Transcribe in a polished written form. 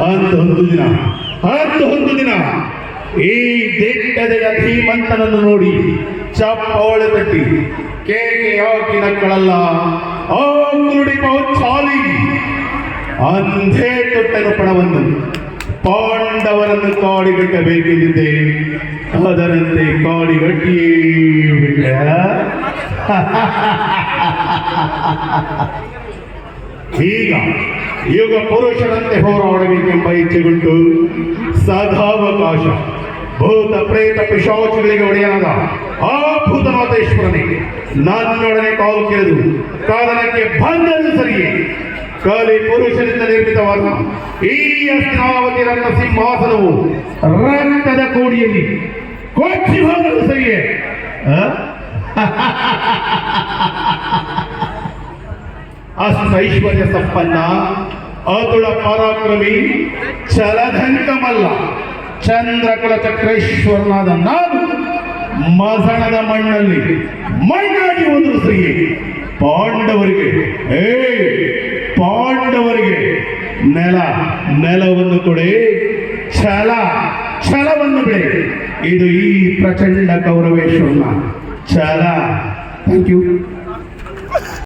ಅಂತ ಒಂದು ದಿನ ಈ ದಿಟ್ಟದೆಯ ಧೀಮಂತನನ್ನು ನೋಡಿ ಚಪ್ಪಾಳೆ ತಟ್ಟಿ ಕೇಕೆ ಯಾಕೆ ನಕ್ಕಳಲ್ಲ ಆ ಕುರುಡಿ ಬಹುಚಾಲಿ ಅಂಧೇ ತೊಟ್ಟನು ಪಣವನ್ನು ಪಾಂಡವರನ್ನು ಕಾಡಿಗಟ್ಟಬೇಕೆಂದಿದ್ದೆ, ಅದರಂತೆ ಕಾಡಿಗಟ್ಟಿಯೇ ಬಿಟ್ಟ. ಈಗ ಯುಗ ಪುರುಷರಂತೆ ಹೋರಾಡಬೇಕೆಂಬ ಇಚ್ಛೆಗುಂಟು. ಸದಾವಕಾಶ ಭೂತ ಪ್ರೇತ ಪಿಶಾಚಿಗಳಿಗೆ ಒಡೆಯನಾದ ಆ ಭೂತನಾಥೇಶ್ವರನಿಗೆ ನನ್ನೊಡನೆ ಕಾಲು ಕೆಳೆದು ಕಾದನಕ್ಕೆ ಬಂದದ್ದು ಸರಿಯೇ. ಕಲಿ ಪುರುಷರಿಂದ ನಿರ್ಮಿತವಾದ ಈ ಅಸ್ನಾವತಿ ರತ್ನ ಸಿಂಹಾಸನವು ರಕ್ತದ ಕೋಡಿಯಲ್ಲಿ ಕೊಚ್ಚಿ ಹೋಗಲು ಸರಿಯೇ. ಅಷ್ಟೈಶ್ವರ್ಯ ಸಂಪನ್ನ ಅತುಳ ಪರಾಕ್ರಮಿ ಚಲಧಂಕಮಲ್ಲ ಚಂದ್ರಕುಲ ಚಕ್ರೇಶ್ವರನಾದ ನಾನು ಮಸಣದ ಮಣ್ಣಲ್ಲಿ ಮಣ್ಣಾಗಿ ಹೋದ್ರು ಸರಿಯೇ. ಪಾಂಡವರಿಗೆ ನೆಲವನ್ನು ಕೊಡೆ, ಛಲವನ್ನು ಬಿಡೆ. ಇದು ಈ ಪ್ರಚಂಡ ಕೌರವೇಶ್ವರನ ಛಲ. Thank you.